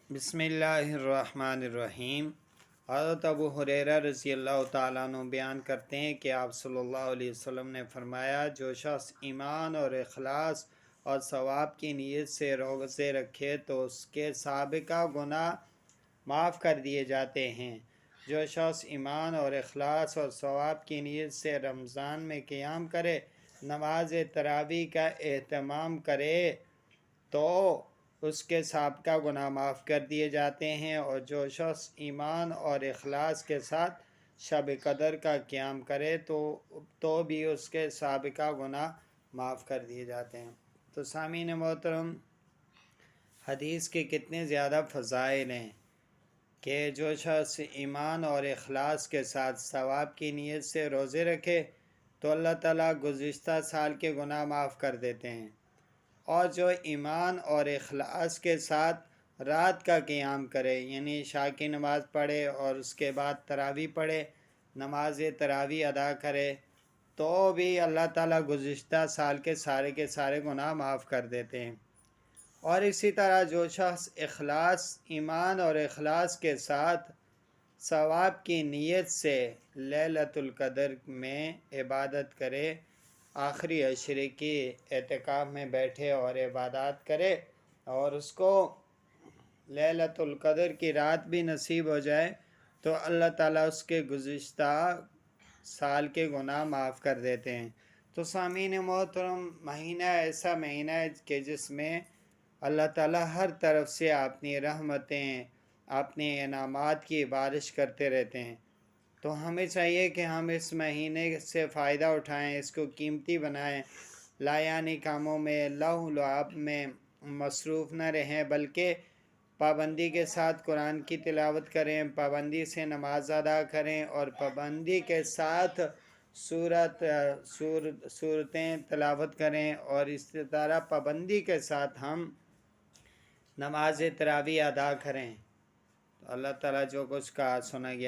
بسم اللہ الرحمن الرحیم۔ حضرت ابو ہریرہ رضی اللہ تعالیٰ عنہ بیان کرتے ہیں کہ آپ صلی اللہ علیہ وسلم نے فرمایا، جو شخص ایمان اور اخلاص اور ثواب کی نیت سے روزے رکھے تو اس کے سابقہ گناہ معاف کر دیے جاتے ہیں۔ جو شخص ایمان اور اخلاص اور ثواب کی نیت سے رمضان میں قیام کرے، نماز تراویح کا اہتمام کرے تو اس کے سابقہ گناہ معاف کر دیے جاتے ہیں، اور جو شخص ایمان اور اخلاص کے ساتھ شب قدر کا قیام کرے تو بھی اس کے سابقہ گناہ معاف کر دیے جاتے ہیں۔ تو سامعین محترم، حدیث کے کتنے زیادہ فضائل ہیں کہ جو شخص ایمان اور اخلاص کے ساتھ ثواب کی نیت سے روزے رکھے تو اللہ تعالیٰ گزشتہ سال کے گناہ معاف کر دیتے ہیں، اور جو ایمان اور اخلاص کے ساتھ رات کا قیام کرے، یعنی عشاء کی نماز پڑھے اور اس کے بعد تراویح پڑھے، نماز تراویح ادا کرے، تو بھی اللہ تعالیٰ گزشتہ سال کے سارے گناہ معاف کر دیتے ہیں۔ اور اسی طرح جو شخص ایمان اور اخلاص کے ساتھ ثواب کی نیت سے لیلۃ القدر میں عبادت کرے، آخری عشرے کی اعتکاف میں بیٹھے اور عبادات کرے، اور اس کو لیلۃ القدر کی رات بھی نصیب ہو جائے، تو اللہ تعالیٰ اس کے گزشتہ سال کے گناہ معاف کر دیتے ہیں۔ تو سامعین محترم، مہینہ ایسا مہینہ ہے کہ جس میں اللہ تعالیٰ ہر طرف سے اپنی رحمتیں، اپنے انعامات کی بارش کرتے رہتے ہیں۔ تو ہمیں چاہیے کہ ہم اس مہینے سے فائدہ اٹھائیں، اس کو قیمتی بنائیں، لایانی کاموں میں، لہو و لعب میں مصروف نہ رہیں، بلکہ پابندی کے ساتھ قرآن کی تلاوت کریں، پابندی سے نماز ادا کریں، اور پابندی کے ساتھ صورتیں تلاوت کریں، اور اس طرح پابندی کے ساتھ ہم نماز تراویح ادا کریں۔ تو اللہ تعالیٰ جو کچھ کہا سنا گیا